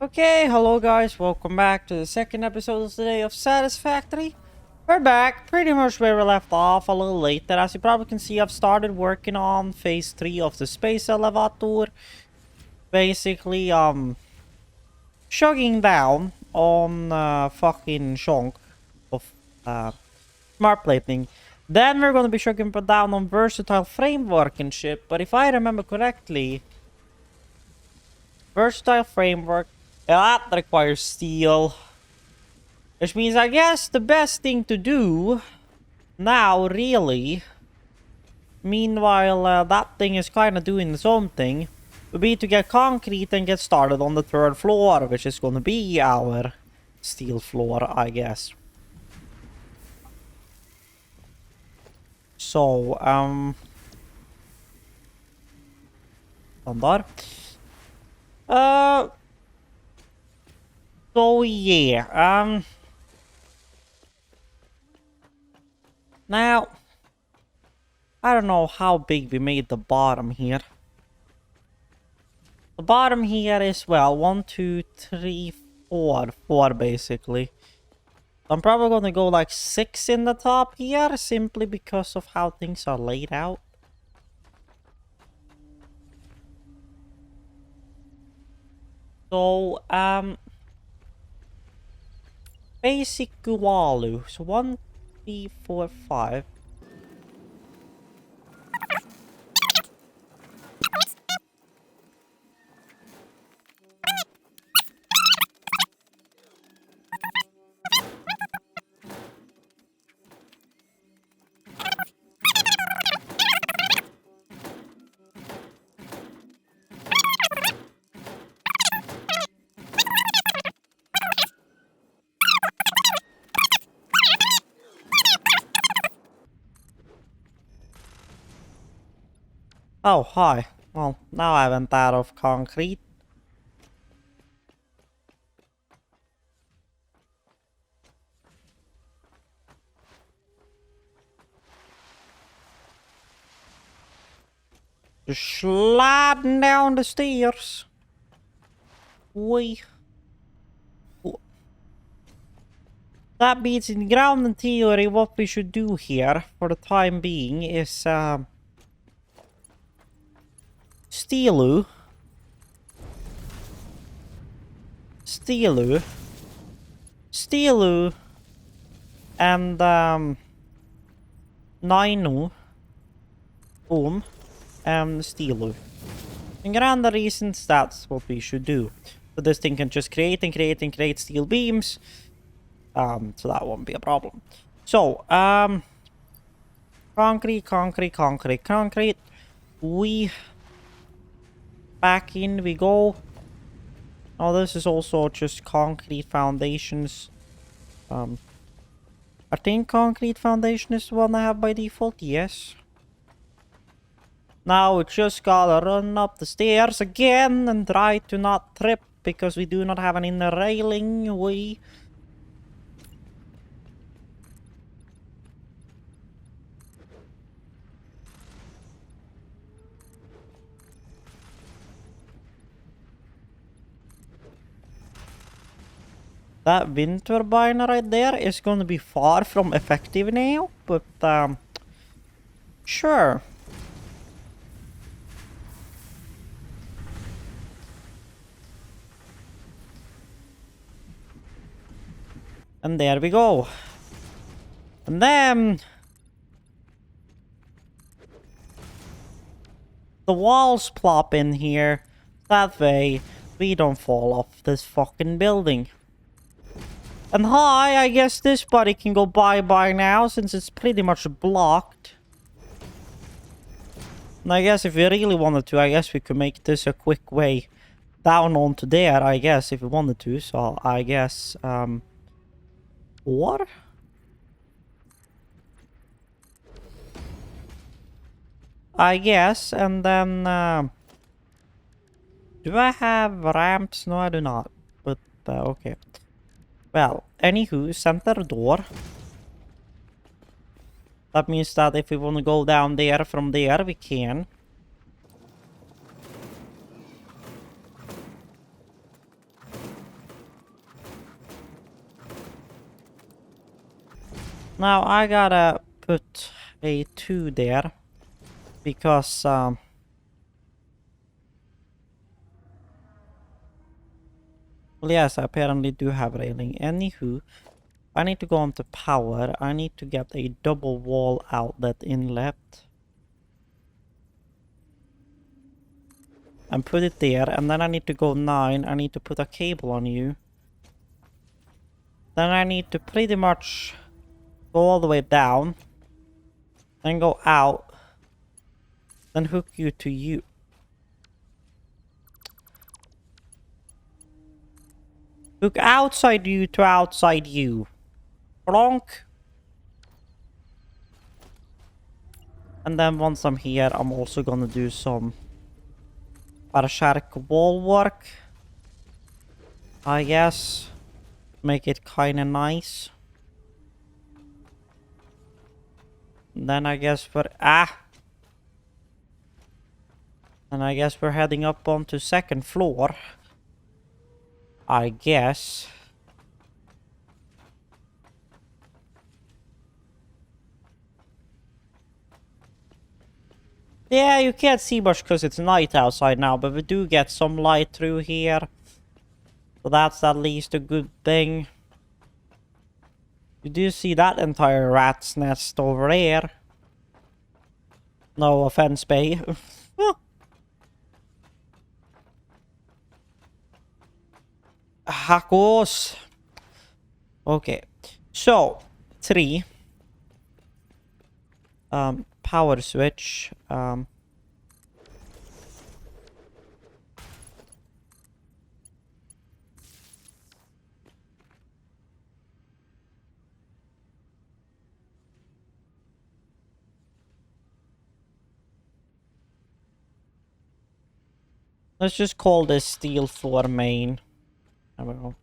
Okay, hello guys, welcome back to the second episode today of Satisfactory. We're back, pretty much where we left off, a little later. As you probably can see, I've started working on phase 3 of the space elevator. Basically, chugging down on fucking chunk of smart plating. Then we're gonna be chugging down on versatile framework and shit, but if I remember correctly, versatile framework, that requires steel. Which means, I guess, the best thing to do now, really, meanwhile that thing is kind of doing its own thing, would be to get concrete and get started on the third floor, which is going to be our steel floor, I guess. So, standard. So yeah, now, I don't know how big we made the bottom here. The bottom here is, well, 1, 2, 3, 4, 4 basically. I'm probably gonna go like 6 in the top here, simply because of how things are laid out. So, basic Gualu. So 1, 3, 4, 5. Oh, hi. Well, now I went out of concrete. Just sliding down the stairs. That beats in ground and theory. What we should do here, for the time being, is, Steelu, and, Ninu, boom, and Steelu. In grand reasons, that's what we should do. So this thing can just create and create and create steel beams. So that won't be a problem. So, concrete. Back in we go. Oh, this is also just concrete foundations. I think concrete foundation is the one I have by default, yes. Now we just gotta run up the stairs again and try to not trip because we do not have an inner railing. That wind turbine right there is going to be far from effective now, but sure. And there we go. And then the walls plop in here. That way we don't fall off this fucking building. And hi, I guess this buddy can go bye-bye now, since it's pretty much blocked. And I guess if we really wanted to, I guess we could make this a quick way down onto there, I guess, if we wanted to. So, I guess, what? I guess, and then, do I have ramps? No, I do not. But, okay. Well, anywho, center door. That means that if we want to go down there from there, we can. Now I gotta put a 2 there. Because, well, yes, I apparently do have railing. Anywho, I need to go on to power. I need to get a double wall outlet inlet. And put it there. And then I need to go 9. I need to put a cable on you. Then I need to pretty much go all the way down. Then go out. Then hook you to you. Hook outside you to outside you. Plonk. And then once I'm here, I'm also gonna do some parashark wall work. I guess. Make it kinda nice. And then I guess And I guess we're heading up onto 2nd floor. I guess. Yeah, you can't see much because it's night outside now, but we do get some light through here. So that's at least a good thing. You do see that entire rat's nest over there. No offense, Bay. Hackos. Okay. So, 3. Power switch. Let's just call this steel floor main. I don't know.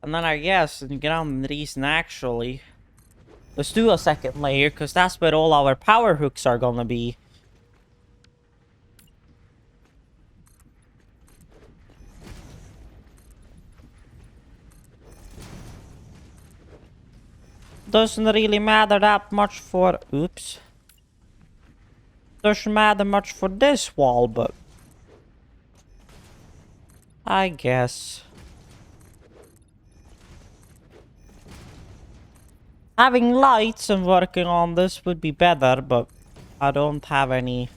And then I guess, and get on the reason actually, let's do a 2nd layer, because that's where all our power hooks are gonna be. Doesn't really matter that much for... Oops. Doesn't matter much for this wall, but... I guess. Having lights and working on this would be better, but I don't have any...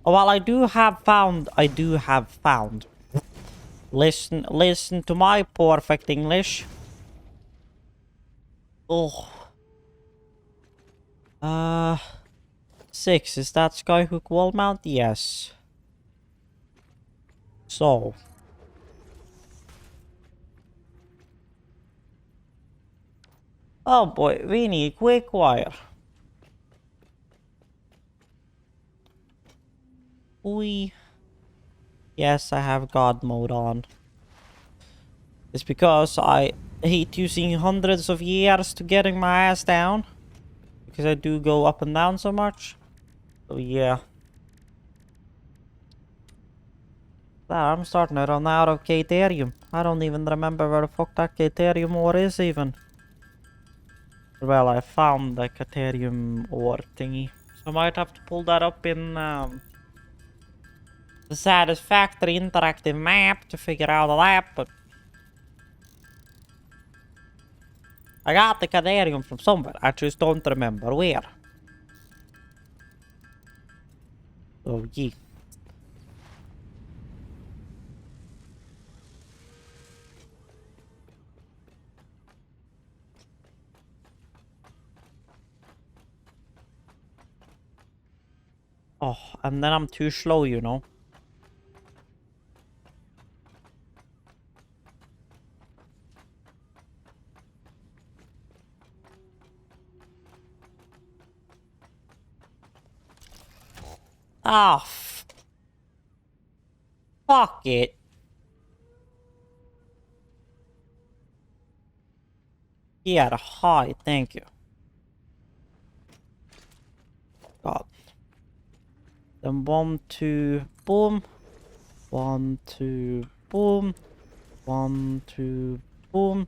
Oh, well, I do have found... Listen to my perfect English. Oh. 6, is that skyhook wall mount? Yes. So. Oh boy, we need quick wire. Yes, I have God mode on. It's because I hate using hundreds of years to getting my ass down. Because I do go up and down so much. So yeah. I'm starting to run out of Caterium. I don't even remember where the fuck that Caterium ore is even. Well, I found the Caterium ore thingy. So I might have to pull that up in the Satisfactory interactive map to figure out that, but... I got the Caterium from somewhere, I just don't remember where. So yeah. Oh, and then I'm too slow, you know. Ah, fuck it. Yeah, hi, thank you. God. Then 1, 2, boom. 1, 2, boom. 1, 2, boom.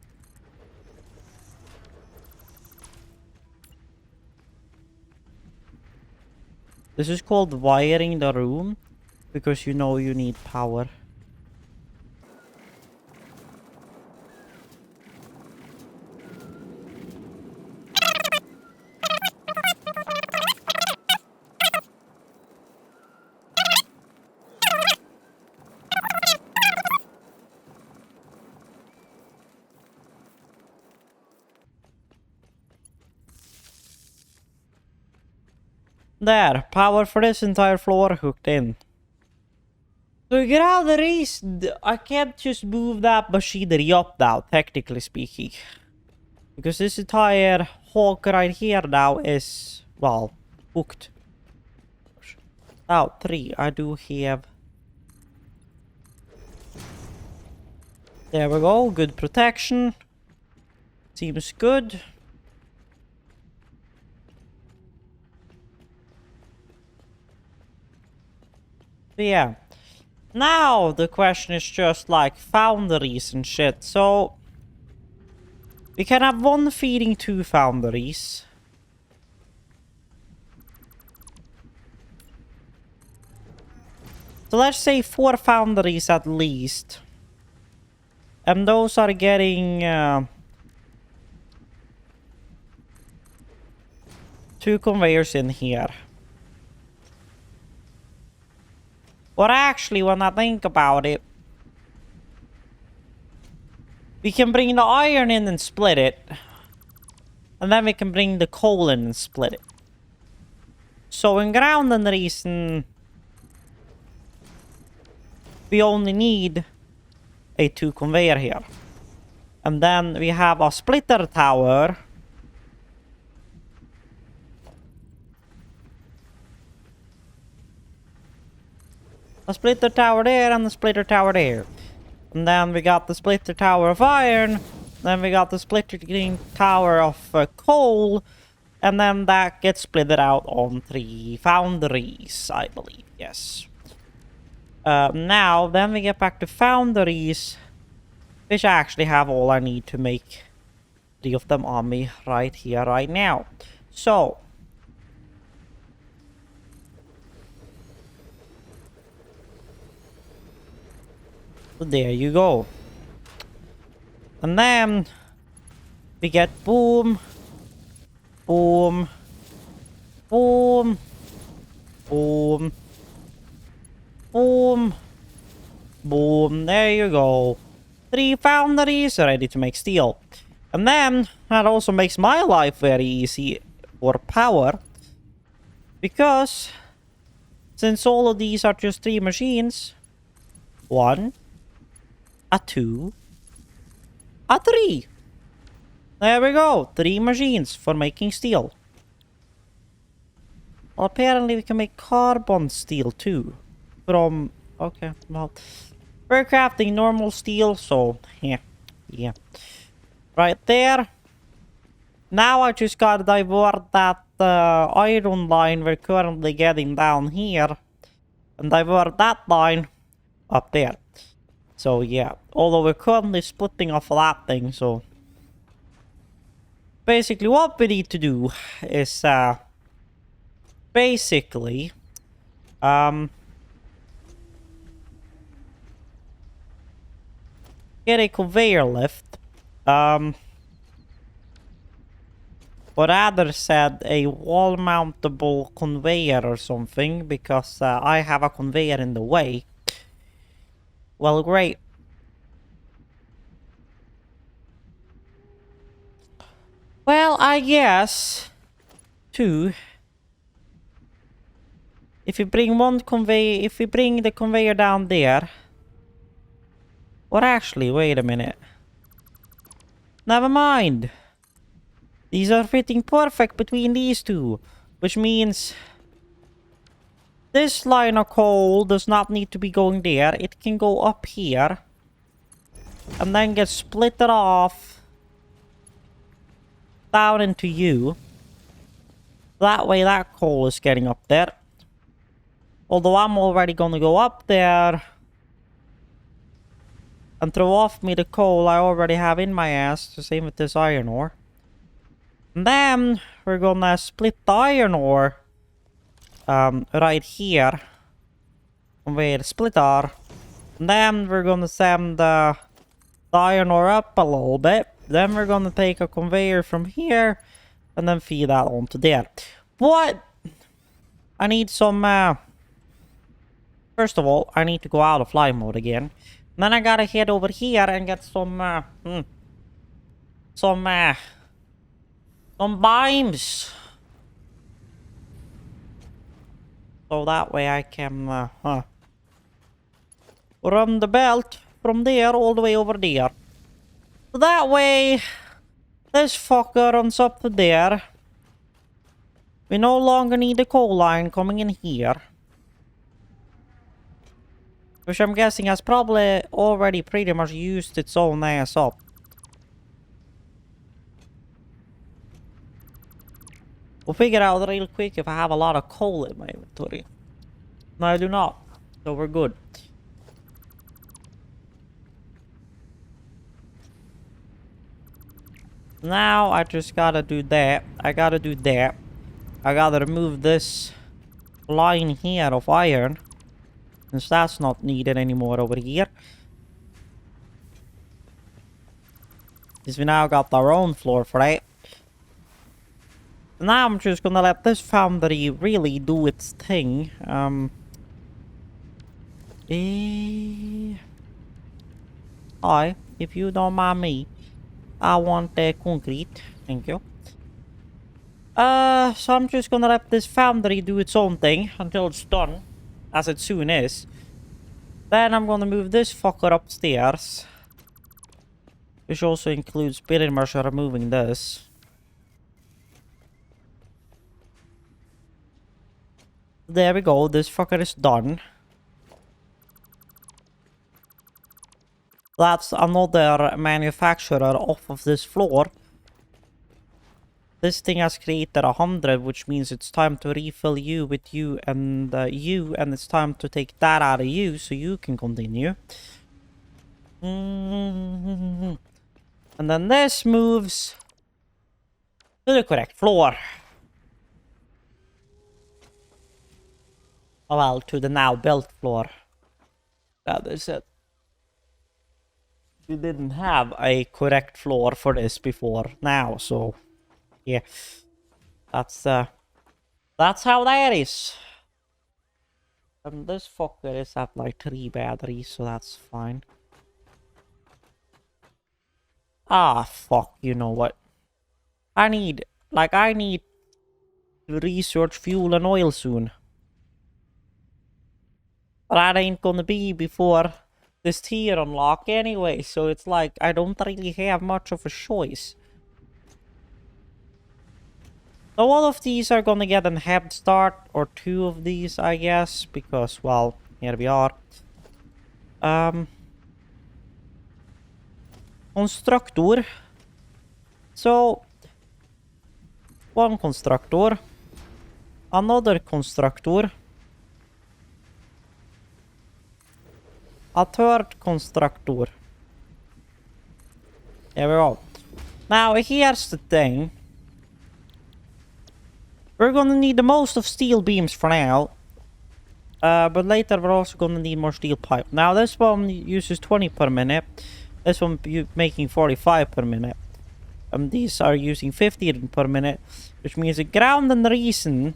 This is called wiring the room, because you know you need power. There, power for this entire floor hooked in. So you get out of the race, I can't just move that machinery up now, technically speaking. Because this entire hulk right here now is, well, hooked. Now, 3, I do have... There we go, good protection. Seems good. But yeah. Now the question is just like foundries and shit. So we can have 1 feeding 2 foundries. So let's say 4 foundries at least. And those are getting 2 conveyors in here. Or actually, when I think about it, we can bring the iron in and split it. And then we can bring the coal in and split it. So in ground and reason, we only need a 2 conveyor here. And then we have a splitter tower. A splitter tower there and a splitter tower there. And then we got the splitter tower of iron. Then we got the splitter tower of coal. And then that gets split out on 3 foundries, I believe. Yes. Now, then we get back to foundries. Which I actually have all I need to make 3 of them on me right here, right now. So... So there you go. And then we get boom, boom, boom, boom, boom, boom. There you go. 3 foundries ready to make steel. And then that also makes my life very easy for power. Because since all of these are just 3 machines, 1, a 2, a 3. There we go. 3 machines for making steel. Well, apparently we can make carbon steel too. From... Okay, well... We're crafting normal steel, so... Yeah. Right there. Now I just gotta divert that iron line we're currently getting down here. And divert that line up there. So yeah, although we're currently splitting off that thing, so... Basically what we need to do is, basically... Get a conveyor lift. Or rather said, a wall-mountable conveyor or something, because I have a conveyor in the way. Well, great. Well, I guess... 2. If we bring one conveyor... If we bring the conveyor down there... Or actually, wait a minute. Never mind. These are fitting perfect between these 2. Which means... This line of coal does not need to be going there. It can go up here. And then get split off. Down into you. That way that coal is getting up there. Although I'm already gonna go up there and throw off me the coal I already have in my ass. The same with this iron ore. And then we're gonna split the iron ore right here with a splitter. And then we're gonna send the iron ore up a little bit. Then we're gonna take a conveyor from here and then feed that onto there. But I need some first of all, I need to go out of fly mode again. And then I gotta head over here and get some beams. So that way I can run the belt from there all the way over there. So that way this fucker runs up to there. We no longer need the coal line coming in here. Which I'm guessing has probably already pretty much used its own ass up. We'll figure out real quick if I have a lot of coal in my inventory. No, I do not. So we're good. Now I just gotta do that. I gotta do that. I gotta remove this line here of iron. Since that's not needed anymore over here. Because we now got our own floor for that. Now I'm just gonna let this foundry really do its thing. Hi, if you don't mind me, I want concrete. Thank you. So I'm just gonna let this foundry do its own thing until it's done. As it soon is. Then I'm gonna move this fucker upstairs. Which also includes pretty much removing this. There we go, this fucker is done. That's another manufacturer off of this floor. This thing has created 100, which means it's time to refill you with you, and it's time to take that out of you so you can continue. And then this moves to the correct floor. Oh, well, to the now built floor. That is it. We didn't have a correct floor for this before now, so yeah, that's how that is. And this fucker is at like 3 batteries, so that's fine. Ah, fuck, you know what? I need to research fuel and oil soon. But that ain't gonna be before this tier unlock anyway, so it's like I don't really have much of a choice. So all of these are gonna get a head start, or 2 of these, I guess, because, well, here we are. Constructor. So, one constructor. Another constructor. A third constructor. There we go. Now, here's the thing. We're gonna need the most of steel beams for now. But later we're also gonna need more steel pipe. Now, this one uses 20 per minute. This one making 45 per minute. These are using 15 per minute. Which means in ground and reason...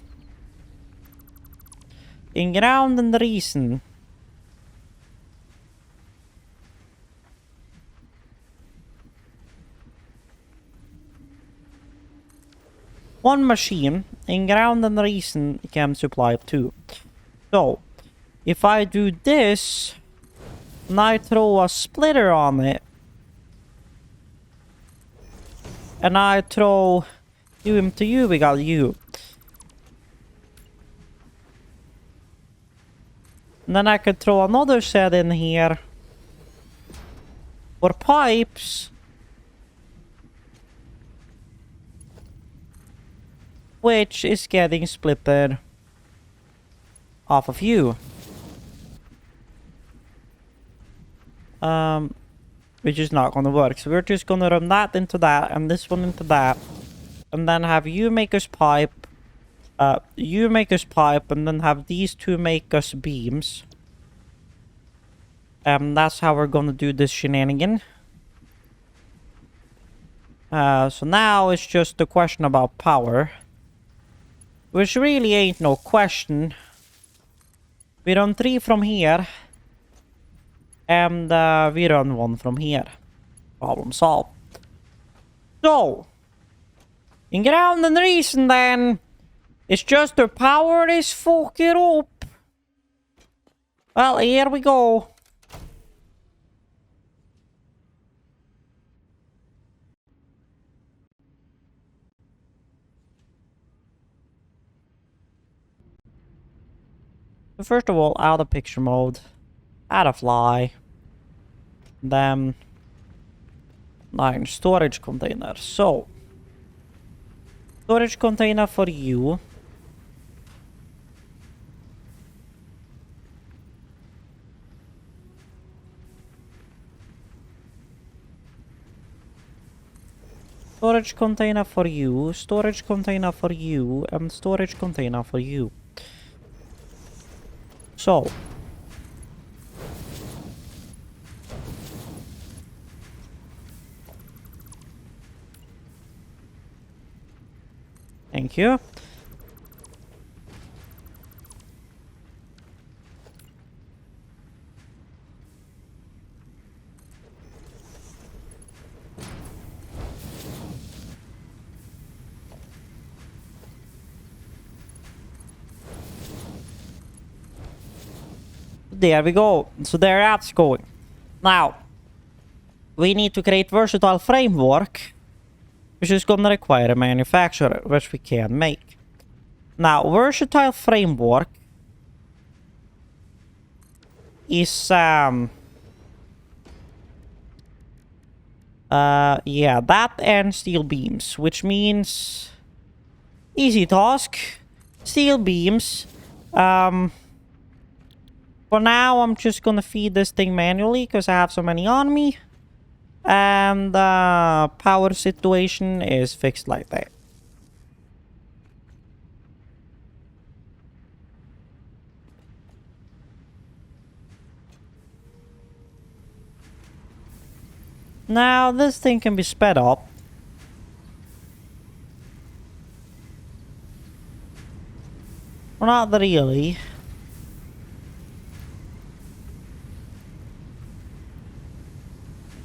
one machine in ground and reason can supply 2. So, if I do this, and I throw a splitter on it, and I throw him to you, we got you. And then I could throw another set in here for pipes. Which is getting splitted off of you. Which is not gonna work. So we're just gonna run that into that and this one into that. And then have you make us pipe. You make us pipe and then have these two make us beams. That's how we're gonna do this shenanigan. So now it's just a question about power. Which really ain't no question. We run 3 from here. And we run 1 from here. Problem solved. So, in ground and reason then, it's just to power this fucker up. Well, here we go. So first of all, out of picture mode. Add a fly. Then 9 storage container. So storage container for you. Storage container for you. Storage container for you. And storage container for you. So thank you. There we go. So there that's going. Now, we need to create versatile framework, which is gonna require a manufacturer, which we can make. Now, versatile framework is yeah, that and steel beams, which means easy task. Steel beams. For now, I'm just gonna feed this thing manually because I have so many on me. And the power situation is fixed like that. Now, this thing can be sped up. Well, not really.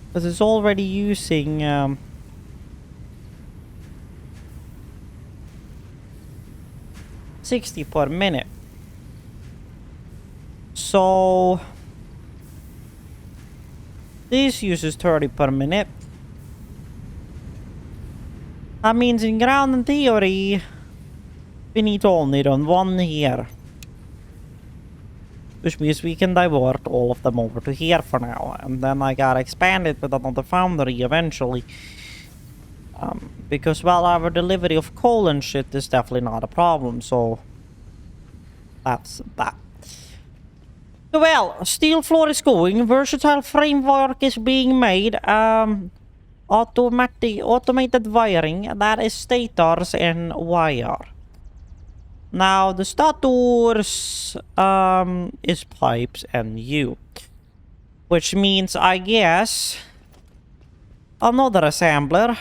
Because it's already using 60 per minute. So this uses 30 per minute. That means in ground and theory we need to only run 1 here. Which means we can divert all of them over to here for now. And then I gotta expand it with another foundry eventually. Because, well, our delivery of coal and shit is definitely not a problem. So, that's that. So, well, steel floor is going. Versatile framework is being made. Automated wiring. That is stators and wire. Now, the stators is pipes and you. Which means, I guess, another assembler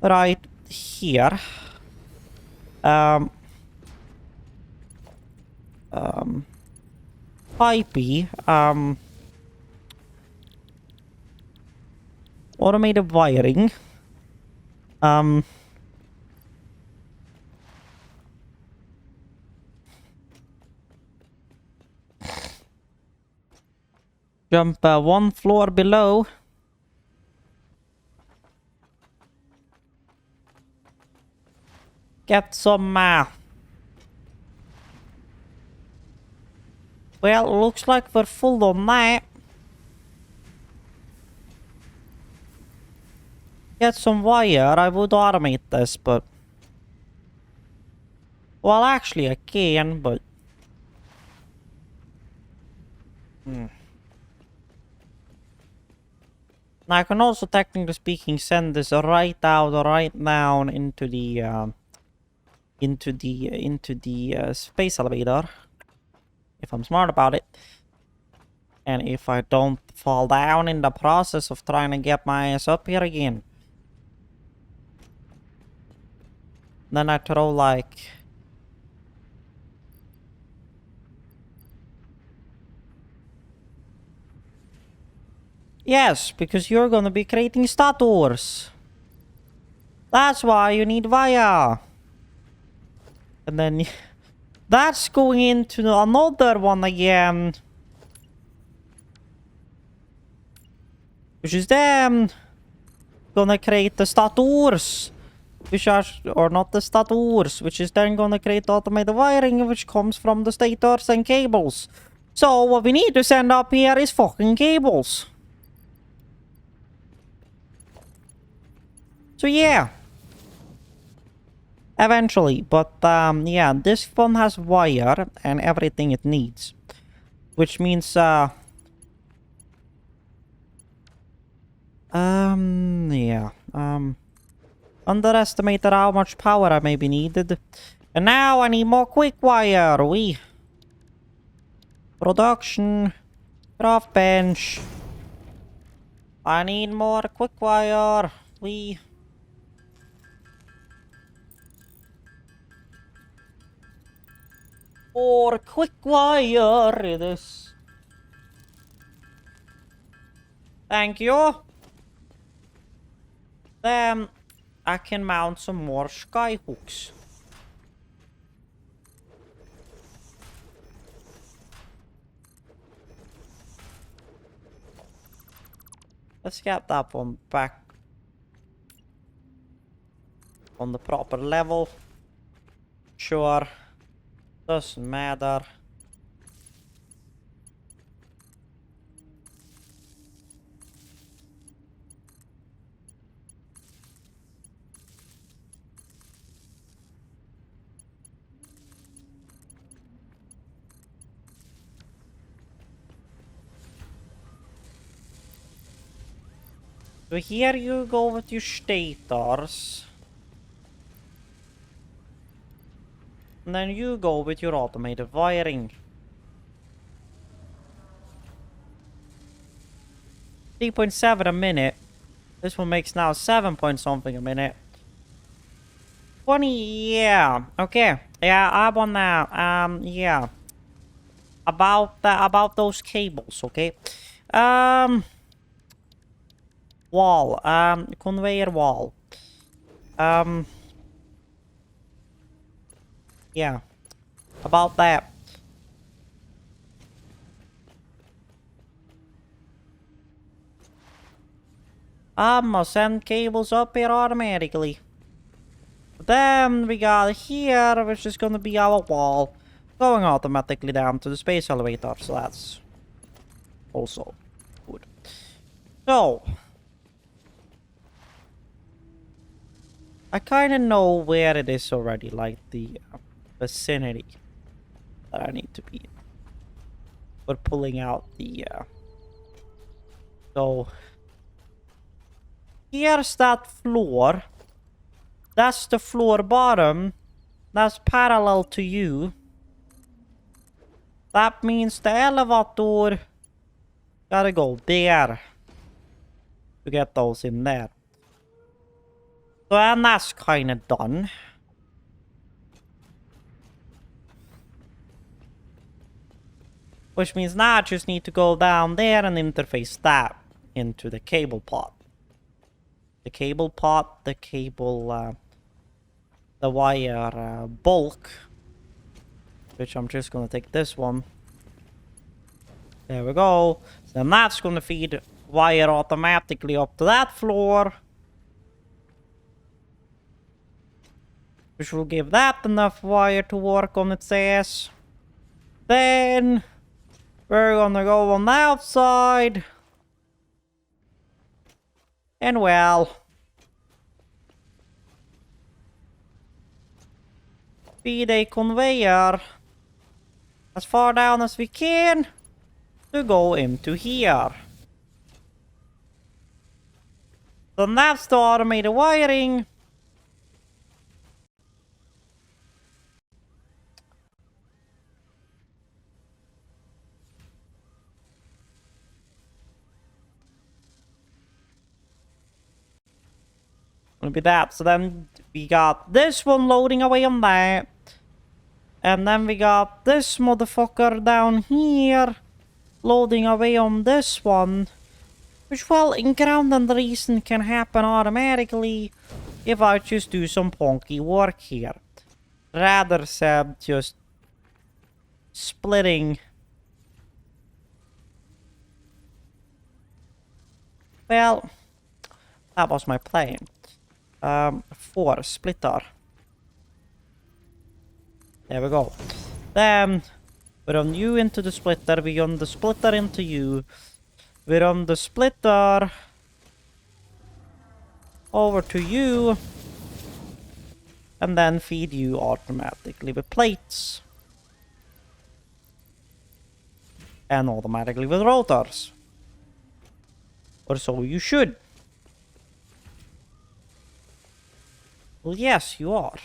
right here. Pipey. Automated wiring. Jump 1 floor below. Get some well, looks like we're full on that. Get some wire. I would automate this, but well, actually I can, but Now I can also, technically speaking, send this right out or right down into the space elevator, if I'm smart about it. And if I don't fall down in the process of trying to get my ass up here again, then I throw like... Yes, because you're gonna be creating statues. That's why you need Via. And then that's going into another one again. Which is them gonna create the statues. Which are, or not the statues, which is then gonna create automated wiring, which comes from the stators and cables. So what we need to send up here is fucking cables. So yeah. Eventually, but yeah, this one has wire and everything it needs. Which means, underestimated how much power I may be needed. And now I need more quick wire. Production. Craft bench. I need more quick wire. More quick wire it is. Thank you. Then I can mount some more sky hooks. Let's get that one back on the proper level. Sure. Doesn't matter. So here you go with your stators. And then you go with your automated wiring. 3.7 a minute. This one makes now 7 point something a minute. 20, yeah. Okay. Yeah, I want that. Yeah. About those cables, okay? Wall. Conveyor wall. Yeah. About that. I'ma send cables up here automatically. Then we got here, which is gonna be our wall, going automatically down to the space elevator, so that's also good. So, I kinda know where it is already, like the vicinity that I need to be in. We're pulling out the, so, here's that floor. That's the floor bottom. That's parallel to you. That means the elevator gotta go there to get those in there. So, and that's kinda done. Which means now I just need to go down there and interface that into the cable pot. The cable pot, the cable, the wire bulk, which I'm just gonna take this one. There we go. So then that's gonna feed wire automatically up to that floor, which will give that enough wire to work on its ass. Then we're gonna go on the outside. And well, feed a conveyor as far down as we can to go into here. So that's the automated wiring. Gonna be that. So then we got this one loading away on that. And then we got this motherfucker down here loading away on this one. Which, well, in ground and reason can happen automatically if I just do some punky work here. Rather than just splitting. Well, that was my plan. 4 splitter. There we go. Then we run you into the splitter, we run the splitter into you. We run the splitter over to you. And then feed you automatically with plates. And automatically with rotors. Or so you should. Well, yes, you are.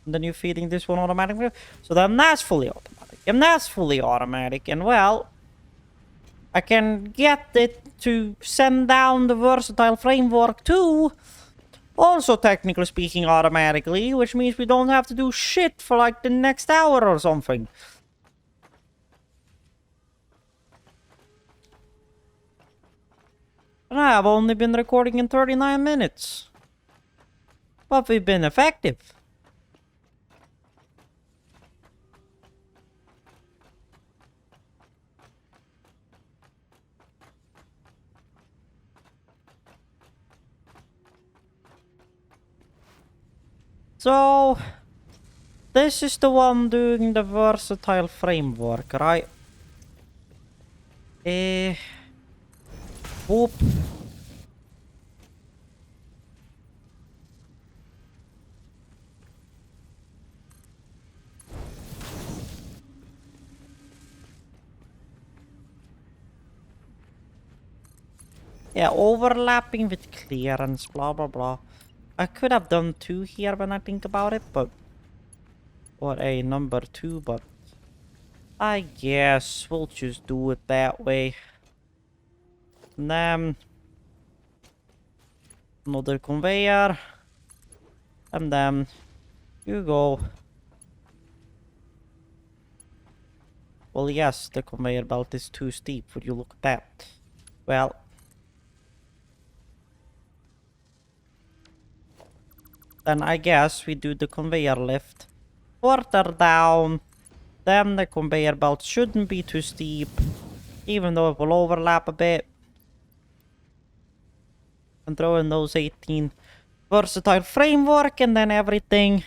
And then you're feeding this one automatically. So then that's fully automatic. And that's fully automatic. And well, I can get it to send down the versatile framework too. Also, technically speaking, automatically. Which means we don't have to do shit for like the next hour or something. And I've only been recording in 39 minutes. But we've been effective. So, this is the one doing the versatile framework, right? Whoop. Yeah, overlapping with clearance, blah blah blah. I could have done 2 here when I think about it, but... Or a number 2, but... I guess we'll just do it that way. And then... Another conveyor. And then... You go. Well, yes, the conveyor belt is too steep. Would you look at that? Well... Then I guess we do the conveyor lift further down. Then the conveyor belt shouldn't be too steep, even though it will overlap a bit. And throw in those 18 versatile framework and then everything.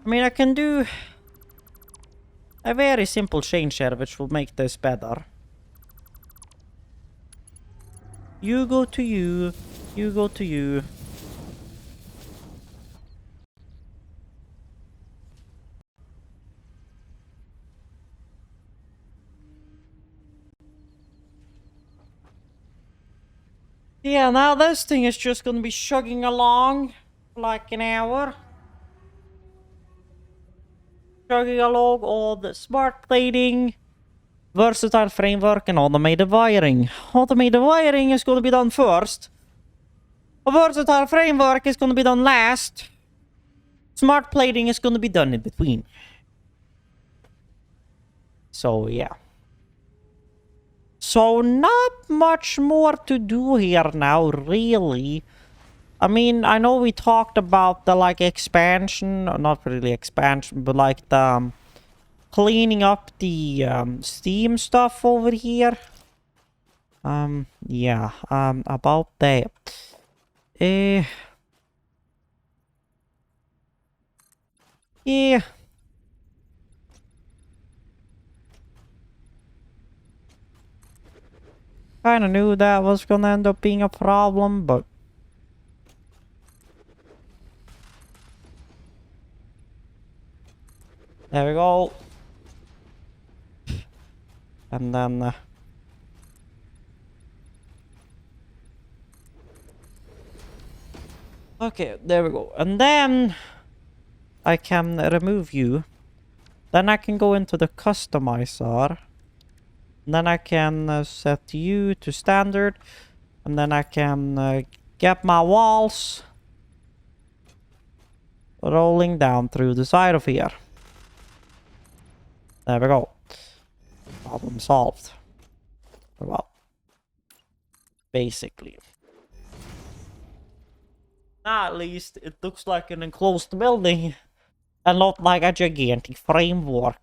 I mean, I can do a very simple change here, which will make this better. You go to you, you go to you. Yeah, now this thing is just gonna be chugging along for like an hour. Chugging along all the smart plating, versatile framework, and automated wiring. Automated wiring is gonna be done first. A versatile framework is gonna be done last. Smart plating is gonna be done in between. So, yeah. So, not much more to do here now, really. I mean, I know we talked about the, like, expansion, or not really expansion, but, like, the, cleaning up the, Steam stuff over here. Yeah, about that. Yeah. Kinda knew that was gonna end up being a problem, but... There we go. And then... Okay, there we go. And then... I can remove you. Then I can go into the customizer. And then I can set you to standard. And then I can get my walls rolling down through the side of here. There we go. Problem solved. Well, basically. Now at least it looks like an enclosed building and not like a gigantic framework.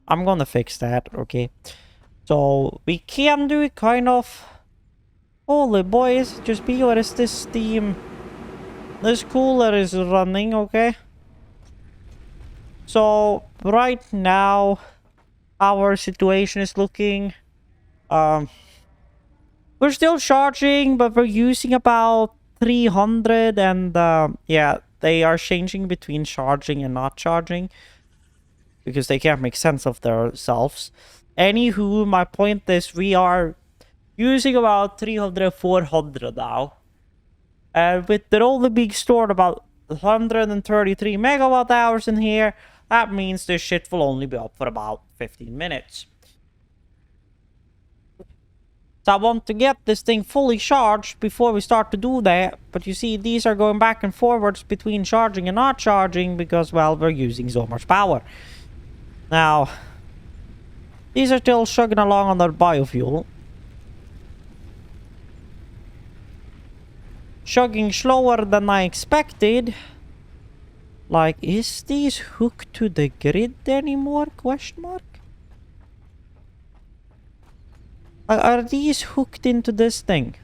I'm gonna fix that, okay? So we can do it kind of. Holy boys, just be honest, this Steam. This cooler is running, okay? So right now our situation is looking we're still charging, but we're using about 300 and yeah, they are changing between charging and not charging because they can't make sense of themselves. Anywho, my point is we are using about 300, 400 now. And with the only being stored about 133 megawatt hours in here, that means this shit will only be up for about 15 minutes. So I want to get this thing fully charged before we start to do that. But you see, these are going back and forwards between charging and not charging because, well, we're using so much power. Now, these are still chugging along on their biofuel. Chugging slower than I expected. Like, is these hooked to the grid anymore? Question mark? Are these hooked into this thing?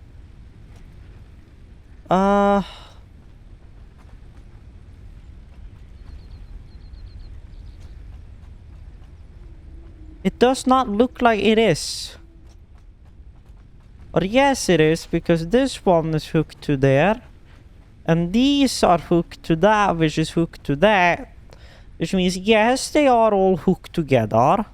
It does not look like it is. Or yes, it is, because this one is hooked to there. And these are hooked to that, which is hooked to that. Which means, yes, they are all hooked together.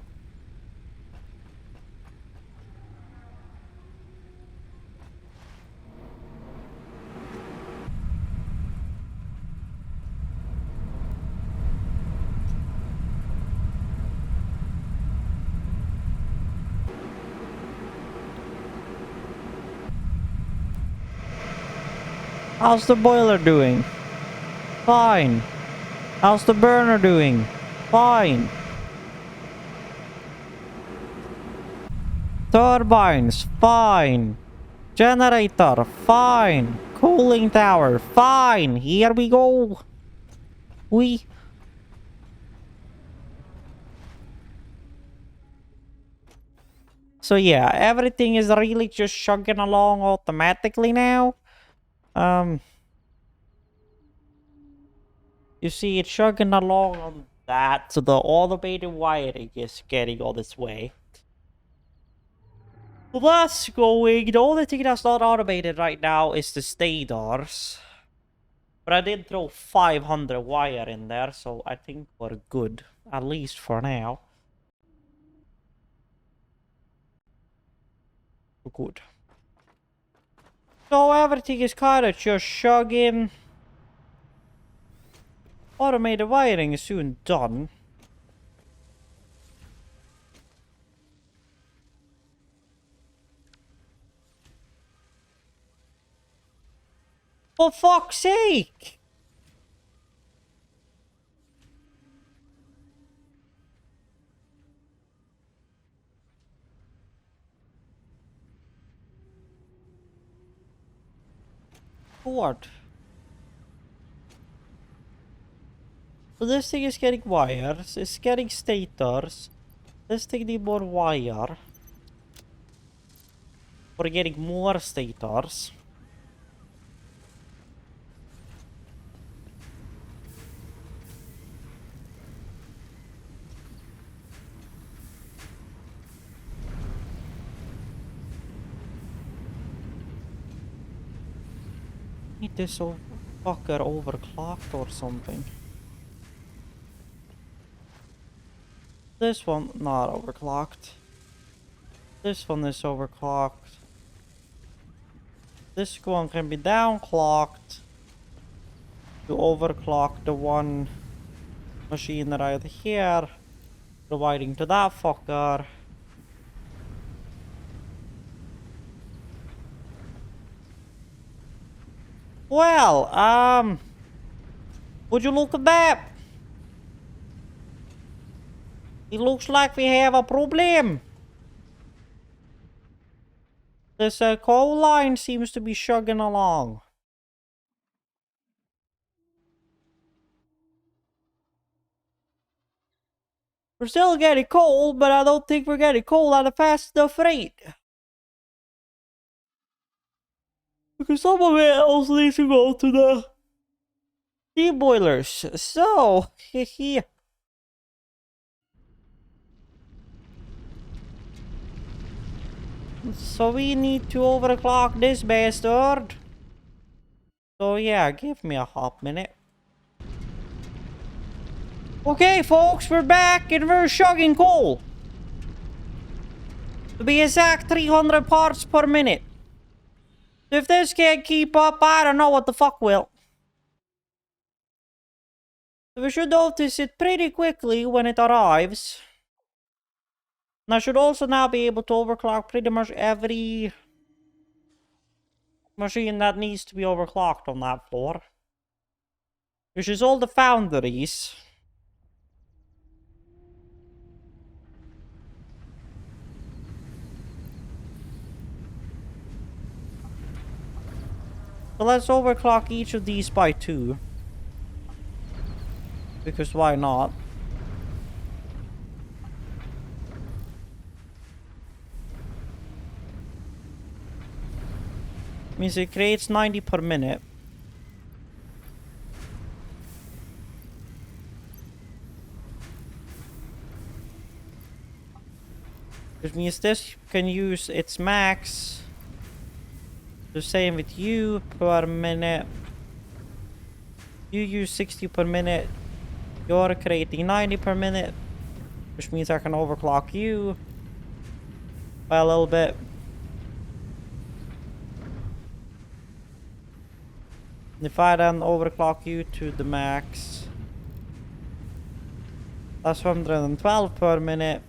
How's the boiler doing? Fine. How's the burner doing? Fine. Turbines, fine. Generator, fine. Cooling tower, fine. Here we go. So yeah, everything is really just chugging along automatically now. You see, it's chugging along on that, so the automated wiring is getting on its way. Well, that's going. The only thing that's not automated right now is the stators. But I did throw 500 wire in there, so I think we're good. At least for now. Good. So everything is kind of just chugging. Automated wiring is soon done. For fuck's sake! What? So this thing is getting wires, it's getting stators. This thing needs more wire. We're getting more stators. Need this fucker overclocked or something. This one not overclocked. This one is overclocked. This one can be downclocked to overclock the one machine right here, providing to that fucker. Well, would you look at that? It looks like we have a problem. This coal line seems to be chugging along. We're still getting coal, but I don't think we're getting coal at a fast enough rate. Because some of it also needs to go to the steam boilers. So, hehe. So we need to overclock this bastard. So yeah, give me a hot minute. Okay, folks, we're back and we're chugging coal. To be exact, 300 parts per minute. If this can't keep up, I don't know what the fuck will. So we should notice it pretty quickly when it arrives. And I should also now be able to overclock pretty much every machine that needs to be overclocked on that floor. Which is all the foundries. So let's overclock each of these by 2. Because why not? Means it creates 90 per minute. Which means this can use its max. The same with you per minute. You use 60 per minute. You're creating 90 per minute. Which means I can overclock you by a little bit. If I then overclock you to the max, that's 112 per minute.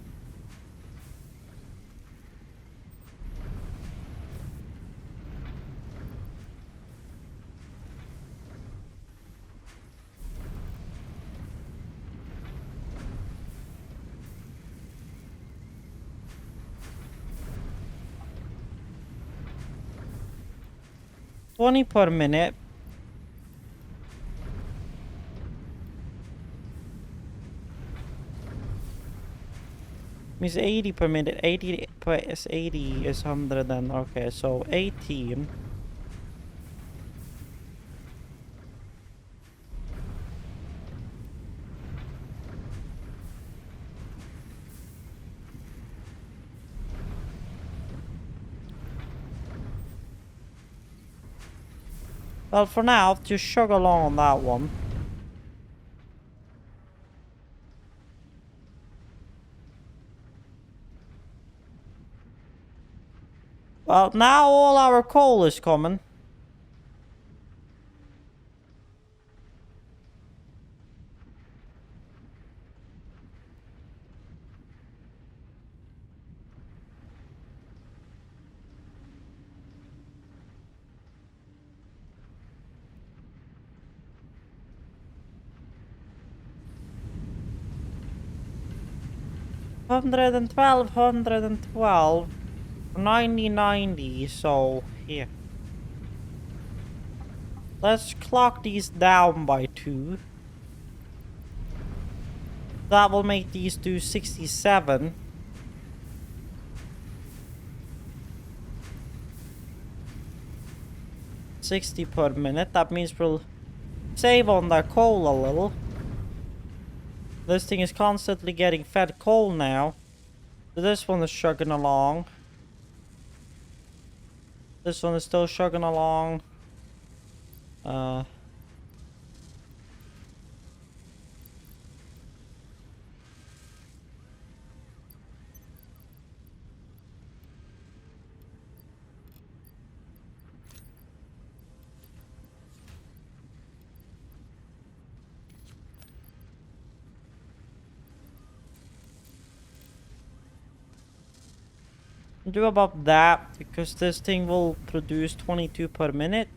$20 per minute. Means 80 per minute. 80 plus 80 is 100 then. Okay, so 18. Well, for now, just chug along on that one. Well, now all our coal is coming. $112, $112, $90, so here. Let's clock these down by 2. That will make these do 67. $60 per minute. That means we'll save on that coal a little. This thing is constantly getting fed coal now. So this one is chugging along. This one is still chugging along. Uh... do about that, because this thing will produce 22 per minute.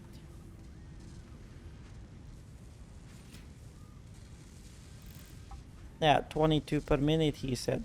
Yeah, 22 per minute, he said.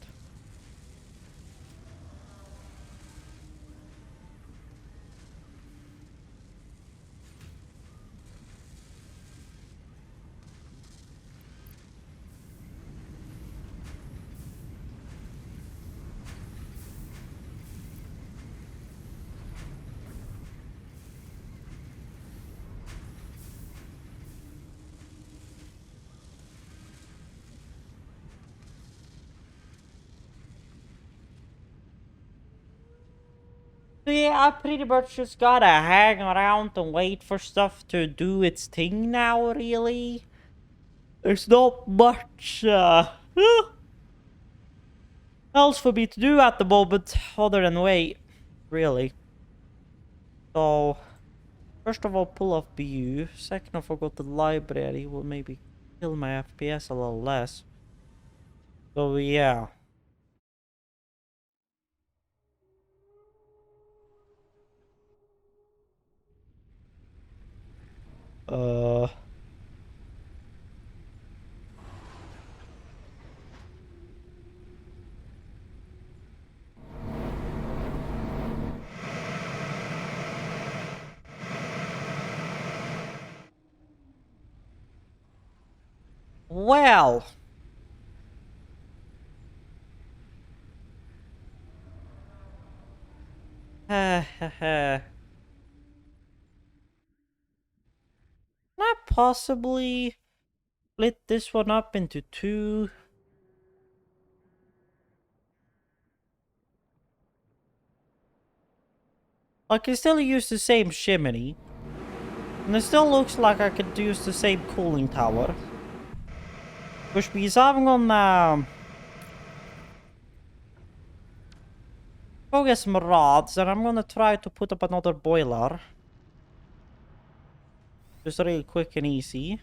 So yeah, I pretty much just gotta hang around and wait for stuff to do its thing now, really. There's not much, else for me to do at the moment, other than wait, really. So, first of all, pull off BU. Second of all, go to the library. Will maybe kill my FPS a little less. So, yeah. Uh... Well... Not possibly split this one up into two. I can still use the same chimney. And it still looks like I could use the same cooling tower. Which means I'm gonna go get some rods and I'm gonna try to put up another boiler. Just real quick and easy.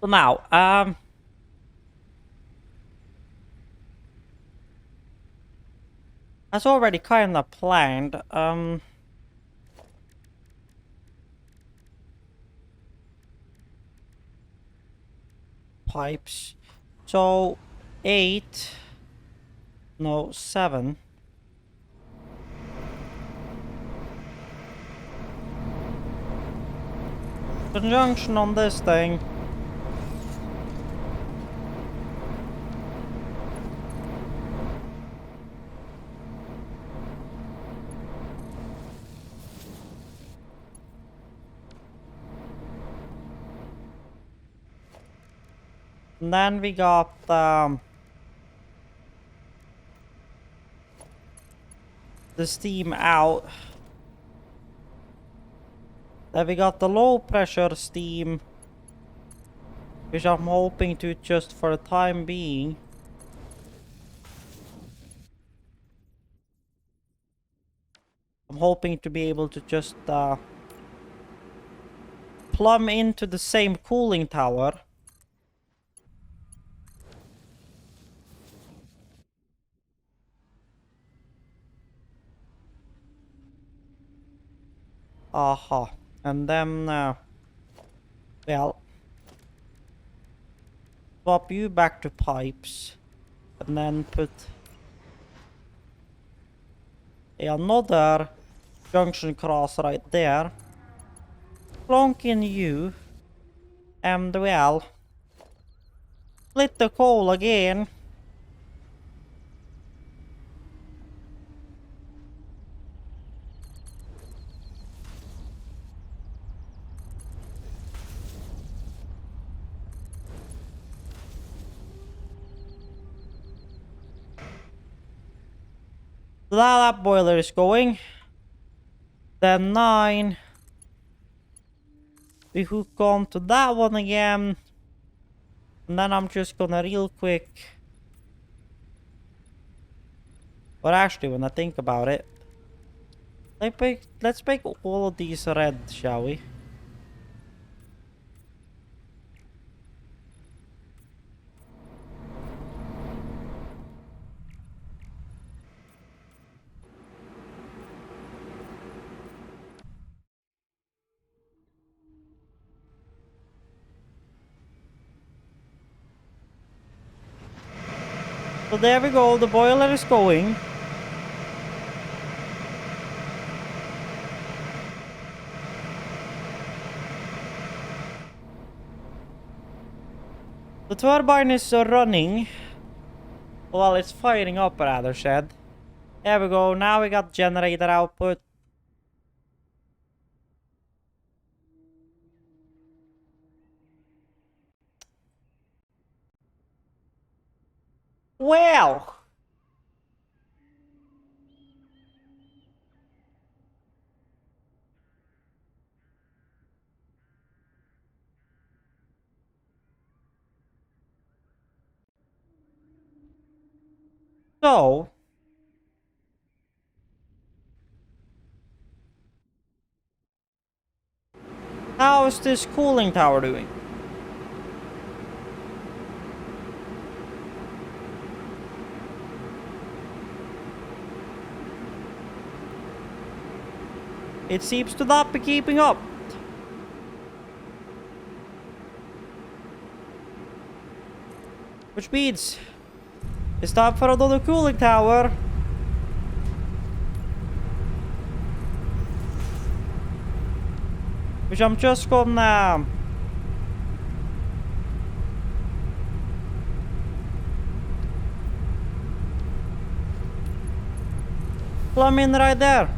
So now, as already kinda planned, pipes. So, 8, no, 7. Conjunction on this thing. And then we got, the steam out. Then we got the low pressure steam, which I'm hoping to just for the time being. I'm hoping to be able to just, plumb into the same cooling tower. Aha. And then, well, swap you back to pipes. And then put another junction cross right there. Plonk in you. And, well, split the coal again. That boiler is going. Then 9. We hook on to that one again. And then I'm just gonna real quick. But actually, when I think about it, let's make all of these red, shall we? So there we go, the boiler is going. The turbine is running. Well, it's firing up rather, said. There we go, now we got generator output. Well! So, how is this cooling tower doing? It seems to not be keeping up. Which means it's time for another cooling tower. Which I'm just gonna plumb in right there.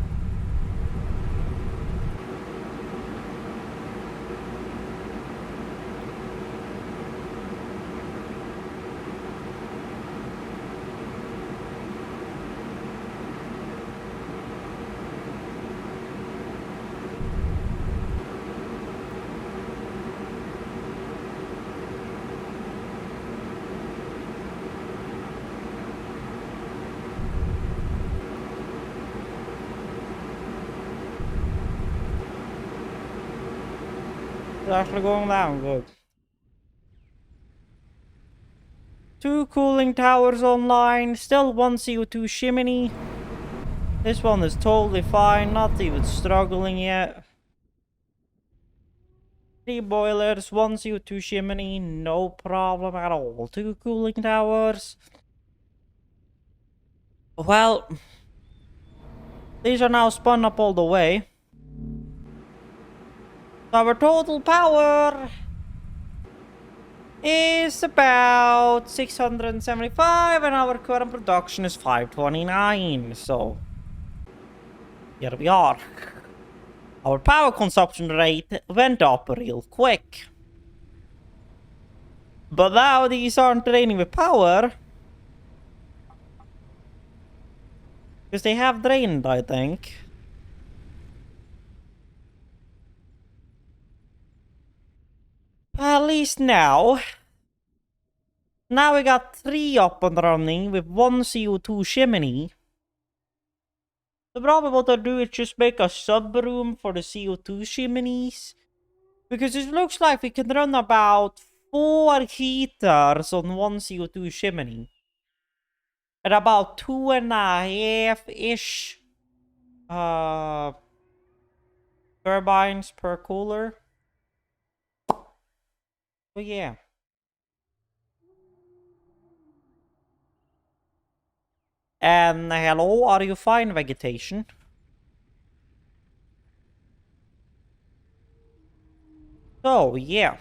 It's actually going down good. 2 cooling towers online, still 1 CO2 chimney. This one is totally fine, not even struggling yet. 3 boilers, 1 CO2 chimney, no problem at all. 2 cooling towers. Well, these are now spun up all the way. So our total power is about 675 and our current production is 529. So here we are. Our power consumption rate went up real quick. But now these aren't draining with power. Because they have drained, I think. At least now. Now we got 3 up and running with 1 CO2 chimney. So probably what I'll do is just make a sub room for the CO2 chimneys. Because it looks like we can run about 4 heaters on one CO2 chimney. At about 2.5-ish turbines per cooler. So yeah. And hello, are you fine, vegetation? So yeah.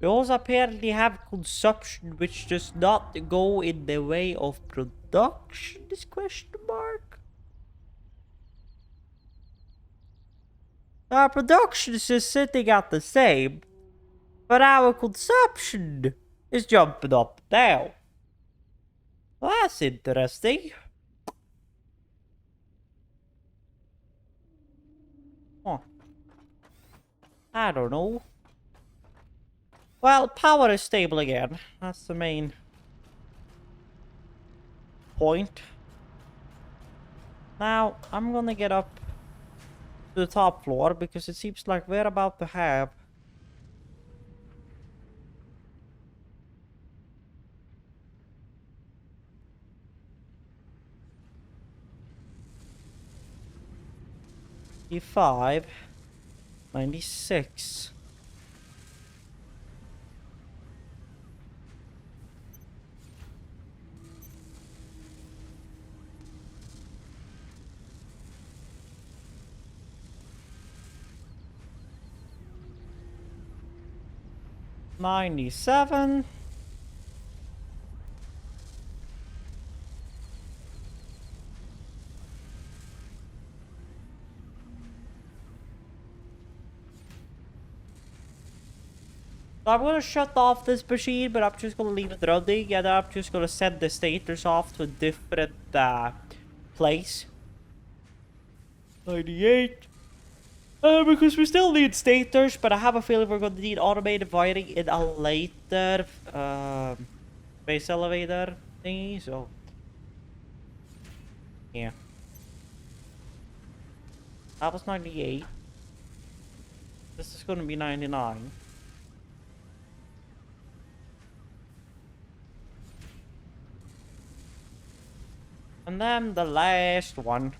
We also apparently have consumption which does not go in the way of production, this question mark? Our production is just sitting at the same, but our consumption is jumping up now. Well, that's interesting. Huh. I don't know. Well, power is stable again. That's the main point. Now, I'm gonna get up to the top floor because it seems like we're about to have E5 96. $97. So I'm gonna shut off this machine, but I'm just gonna leave it running, and I'm just gonna send the stators off to a different place. 98. Because we still need stators, but I have a feeling we're gonna need automated wiring in a later base elevator thingy, so yeah. That was 98. This is gonna be 99. And then the last one.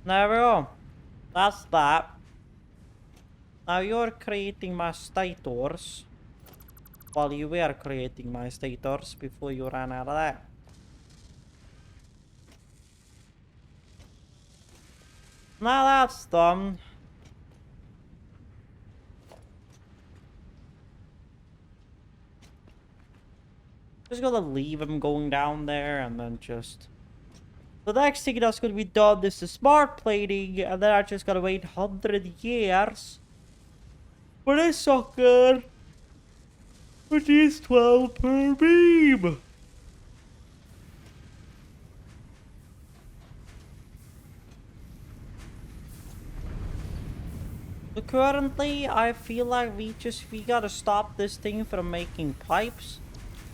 There we go. That's that. Now you're creating my stators. While you were creating my stators before you ran out of that. Now that's done. Just gonna leave him going down there and then just... The next thing that's gonna be done is the smart plating, and then I just gotta wait 100 years for this sucker, which is 12 per beam. So currently, I feel like we gotta stop this thing from making pipes.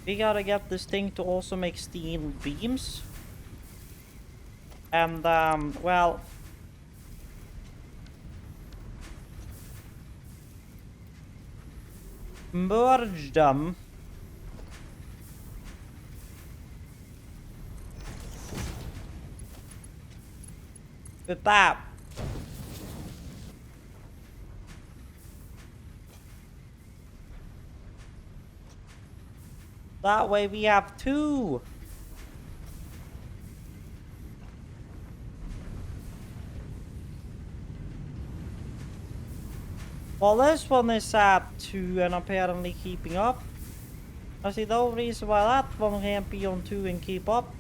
We gotta get this thing to also make steel beams. And, well... merge them. With that. That way we have two. Well, this one is at 2 and apparently keeping up. I see no reason why that one can't be on 2 and keep up.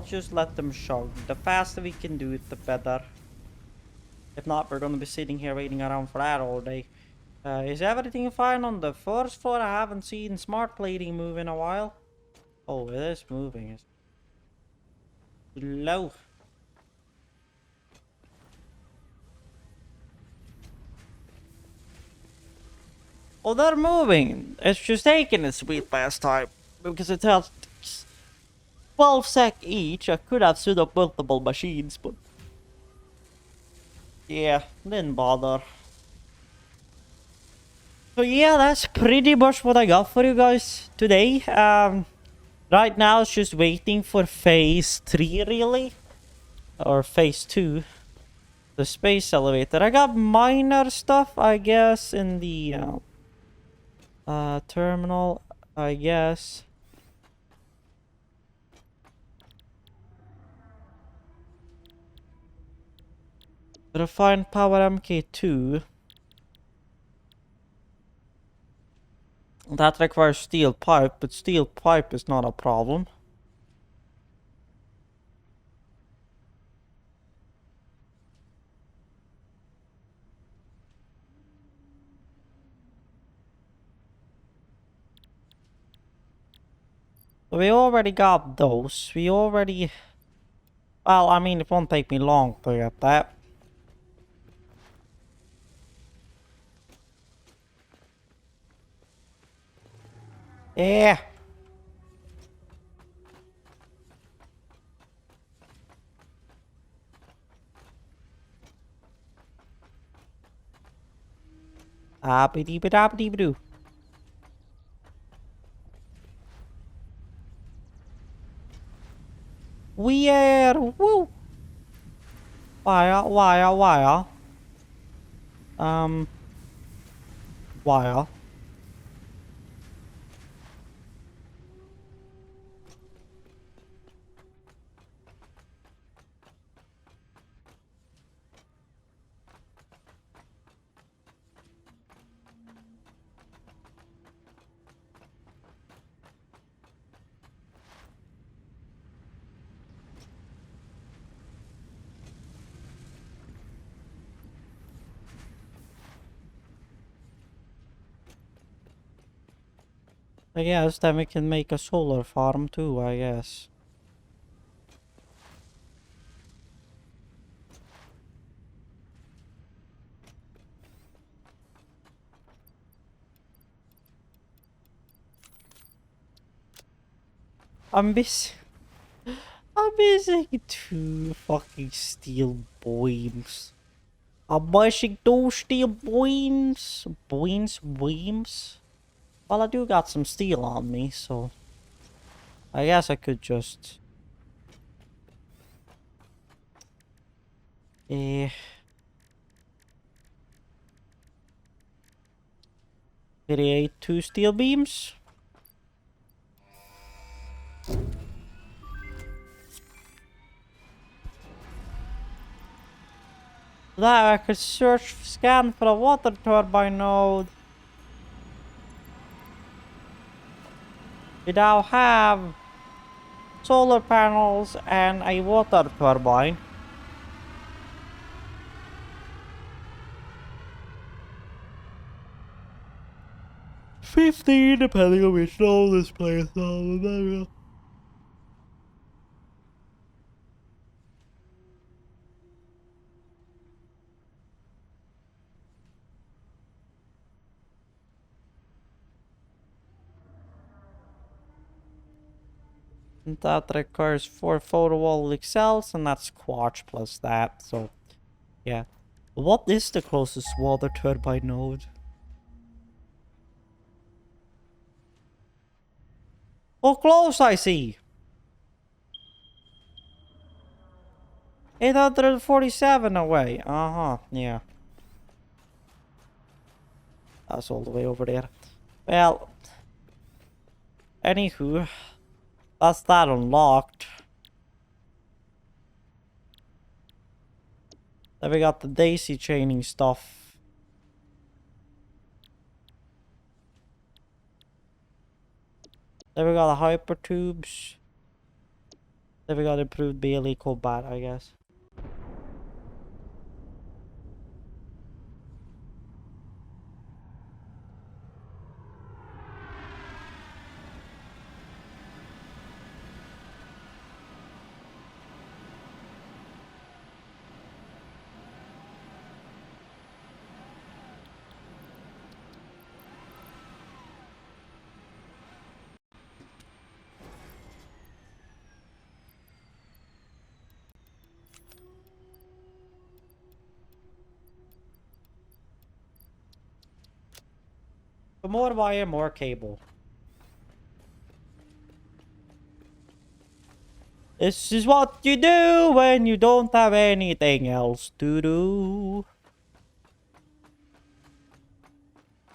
I'll just let them chug. The faster we can do it, the better. If not, we're gonna be sitting here waiting around for that all day. Is everything fine on the first floor? I haven't seen smart plating move in a while. Oh, it is moving. It's low. Oh, they're moving. It's just taking its sweet last time. Because it tells 12 sec each. I could have stood up multiple machines, but... yeah, didn't bother. So yeah, that's pretty much what I got for you guys today. Right now it's just waiting for phase 3 really. Or phase 2. The space elevator. I got minor stuff, I guess, in the terminal, I guess. Refined power MK2. That requires steel pipe, but steel pipe is not a problem. We already got those. We already... well, I mean, it won't take me long to get that. Yeah. Abba-dee-ba-dabba-dee-ba-doo. Weird. Woo. Wire. Wire. I guess then we can make a solar farm too, I guess. I'm busy. I'm missing 2 fucking steel beams. I'm missing 2 steel beams. Beams. Well, I do got some steel on me, so... I guess I could just... 38 2 steel beams. That I could scan for a water turbine node. We now have solar panels and a water turbine. $15, depending on which node this place is. That requires 4 photovoltaic cells, and that's quartz plus that, so yeah. What is the closest water turbine node? Oh, close, I see! 847 away. Uh-huh, yeah. That's all the way over there. Well, anywho, that's that unlocked. Then we got the daisy chaining stuff. Then we got the hyper tubes. Then we got improved Bailey combat, I guess. So more wire, more cable. This is what you do when you don't have anything else to do.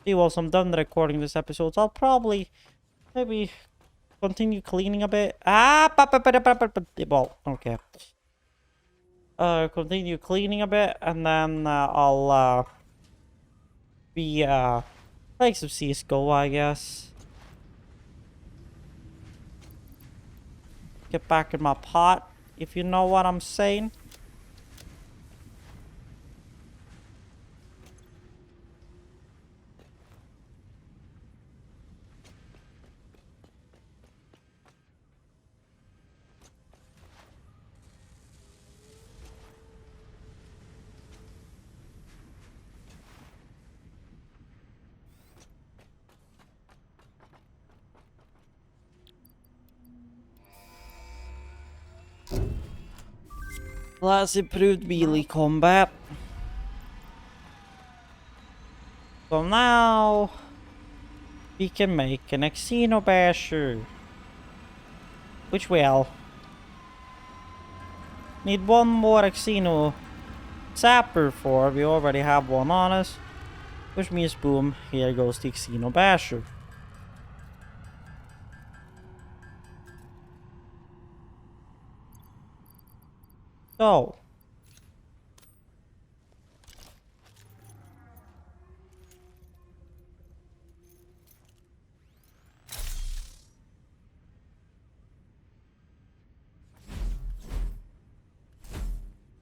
See, once I'm done recording this episode, I'll probably maybe continue cleaning a bit. Well, okay. Continue cleaning a bit, and then I'll be play some CS:GO, I guess. Get back in my pot, if you know what I'm saying. Let's improved melee combat. So now we can make an Xeno Basher. Which will need one more Xeno Sapper for. We already have one on us. Which means boom, here goes the Xeno Basher. So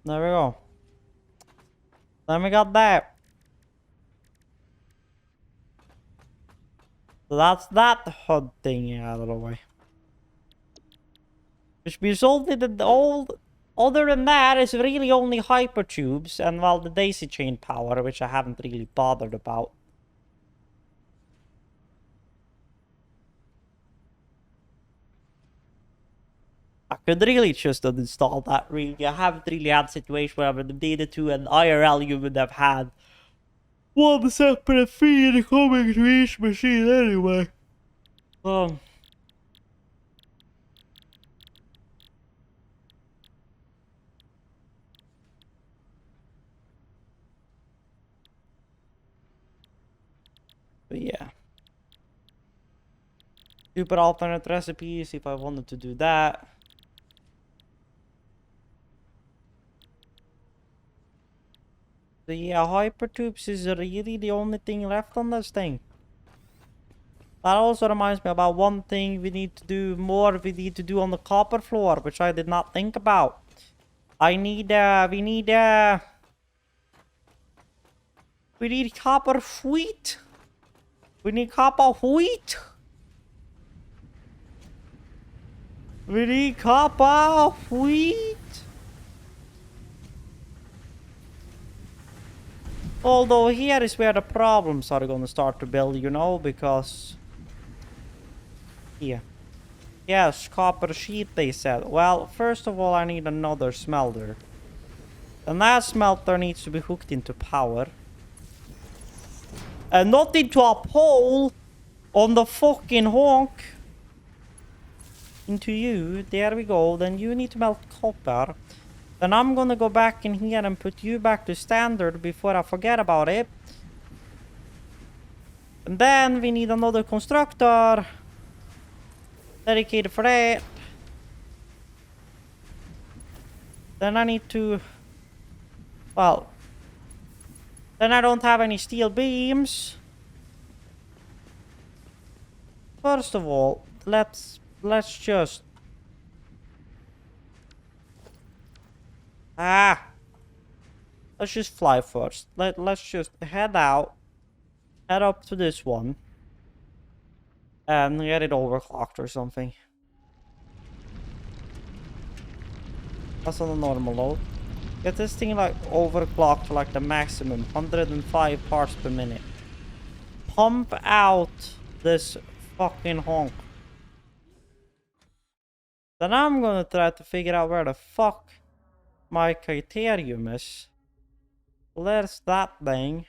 there we go. Then we got that. So that's that HUD thing out of the way. Which means only the old, other than that, is really only hypertubes and well the daisy chain power, which I haven't really bothered about. I could really just uninstall that, really. I haven't really had a situation where I would have needed to, and IRL you would have had one separate feed coming to each machine anyway. But yeah. Super alternate recipes if I wanted to do that. So yeah, hypertubes is really the only thing left on this thing. That also reminds me about one thing we need to do more. We need to do on the copper floor, which I did not think about. We need copper wheat. We need copper wheat. We need copper wheat. Although here is where the problems are gonna start to build, you know, because here. Yes, copper sheet, they said. Well, first of all, I need another smelter. And that smelter needs to be hooked into power. And not into a pole on the fucking honk. Into you. There we go. Then you need to melt copper. Then I'm gonna go back in here and put you back to standard before I forget about it. And then we need another constructor dedicated for that. Then I need to... Well... Then I don't have any steel beams. First of all, let's just... Ah! Let's just fly first. Let's just head out. Head up to this one. And get it overclocked or something. That's on the normal load. Get this thing like overclocked to like the maximum. 105 parts per minute. Pump out this fucking honk. Then I'm gonna try to figure out where the fuck my Caterium is. There's that thing.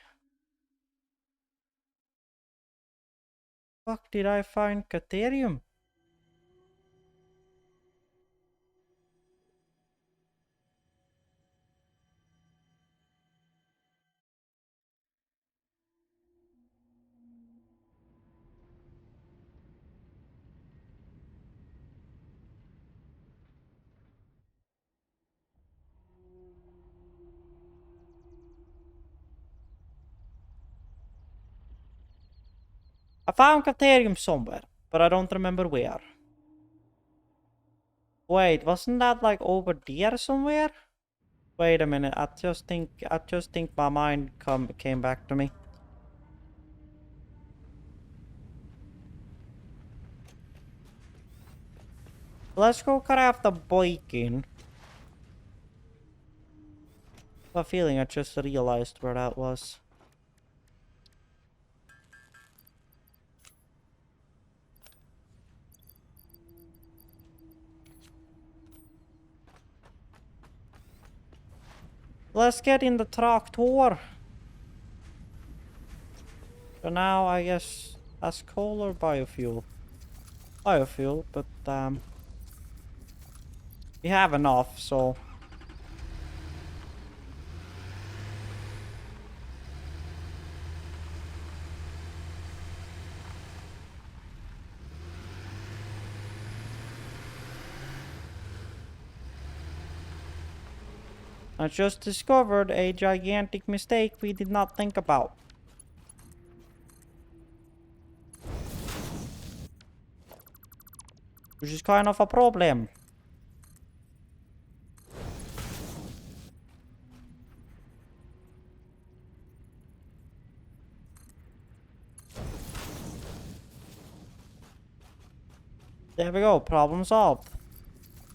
Fuck did I find Caterium? I found Caterium somewhere, but I don't remember where. Wait, wasn't that like over there somewhere? Wait a minute, I just think my mind came back to me. Let's go craft the boykin. I have a feeling I just realized where that was. Let's get in the tractor. So now I guess as coal or biofuel? Biofuel, but we have enough, so I just discovered a gigantic mistake we did not think about. Which is kind of a problem. There we go, problem solved.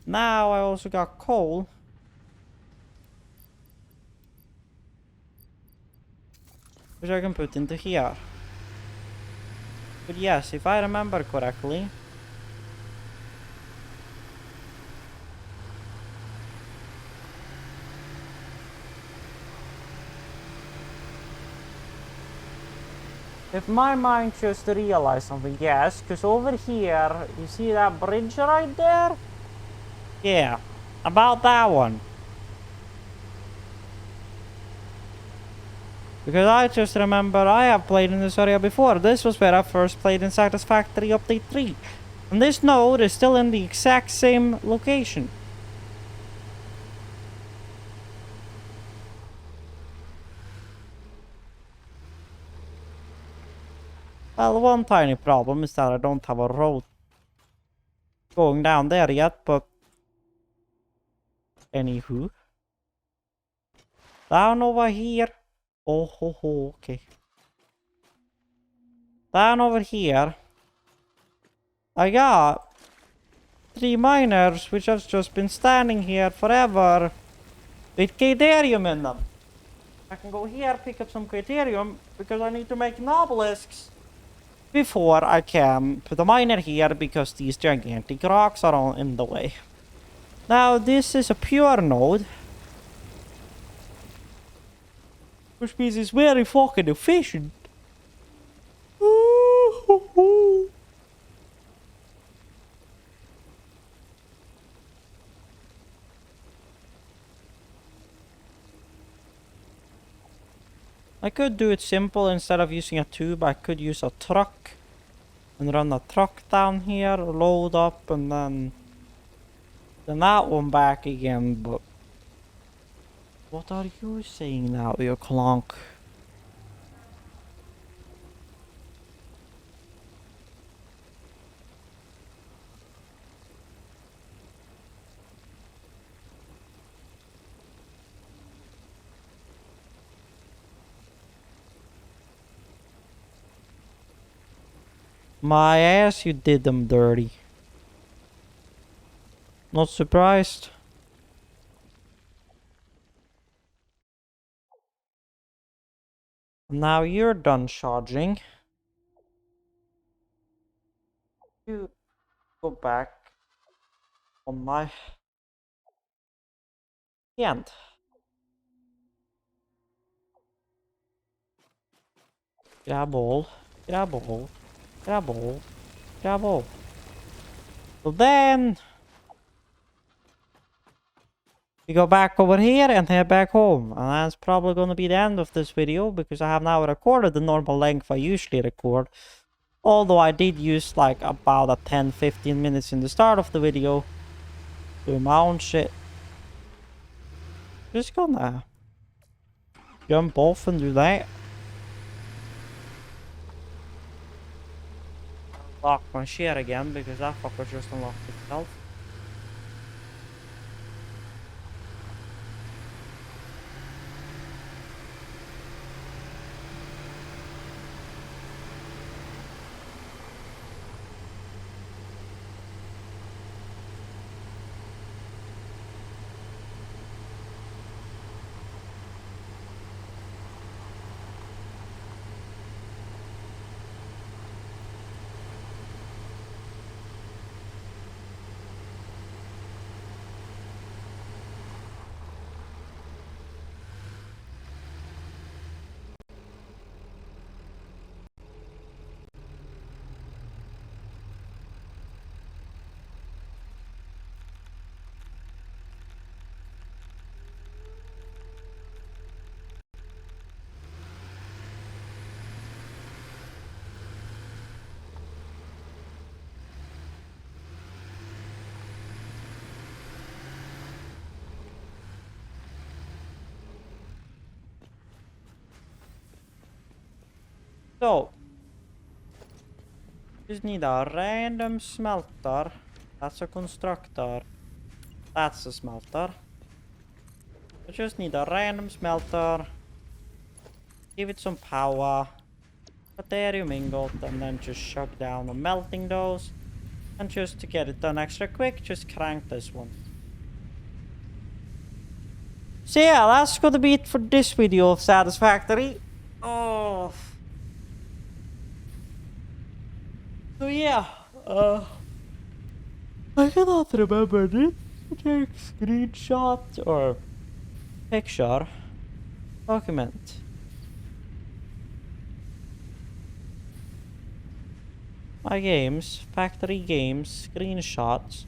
Now I also got coal. Which I can put into here. But yes, if I remember correctly, if my mind just realized something, yes, because over here, you see that bridge right there? Yeah, about that one. Because I just remember I have played in this area before. This was where I first played in Satisfactory Update 3. And this node is still in the exact same location. Well, one tiny problem is that I don't have a road going down there yet, but anywho. Down over here. Oh ho ho, okay. Down over here, I got 3 miners which have just been standing here forever with Caterium in them. I can go here, pick up some Caterium because I need to make obelisks before I can put a miner here because these gigantic rocks are all in the way. Now this is a pure node, which means it's very fucking efficient. I could do it simple. Instead of using a tube, I could use a truck and run a truck down here, load up, and then that one back again. But what are you saying now, you clonk? My ass, you did them dirty. Not surprised. Now you're done charging. You go back on my hand. Grab all. Grab all. Grab all. Grab all. So then we go back over here and head back home. And that's probably going to be the end of this video, because I have now recorded the normal length I usually record. Although I did use like about a 10-15 minutes in the start of the video to my own shit. Just gonna jump off and do that. Lock my shit again because that fucker just unlocked itself. So, just need a random smelter. That's a constructor. That's a smelter. I just need a random smelter. Give it some power. Caterium ingot, and then just shut down on melting those. And just to get it done extra quick, just crank this one. So yeah, that's gonna be it for this video of Satisfactory. Oh. So yeah, I cannot remember this. Take screenshot or picture. Document. My games, factory games, screenshots.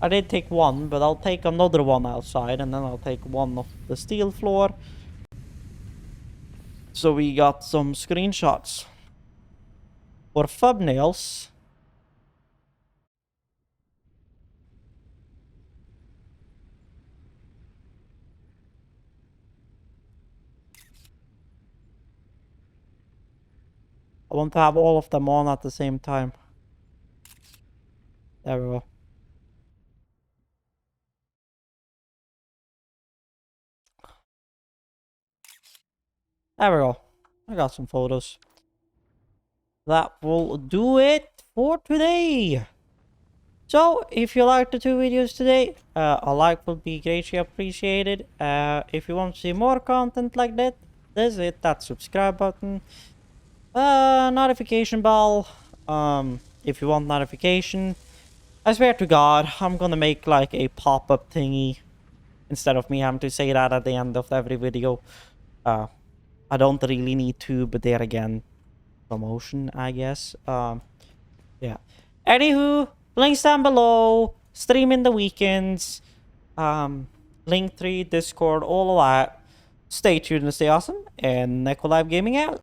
I did take one, but I'll take another one outside, and then I'll take one of the steel floor. So we got some screenshots. For thumbnails. I want to have all of them on at the same time. There we go. There we go. I got some photos. That will do it for today. So, if you liked the 2 videos today, a like would be greatly appreciated. If you want to see more content like that, there's that subscribe button. Notification bell. If you want notification. I swear to God, I'm gonna make like a pop-up thingy instead of me having to say that at the end of every video. I don't really need to, but there again, promotion, I guess. Yeah. Anywho, links down below. Stream in the weekends. Linktree, Discord, all of that. Stay tuned and stay awesome. And Neko Live Gaming out.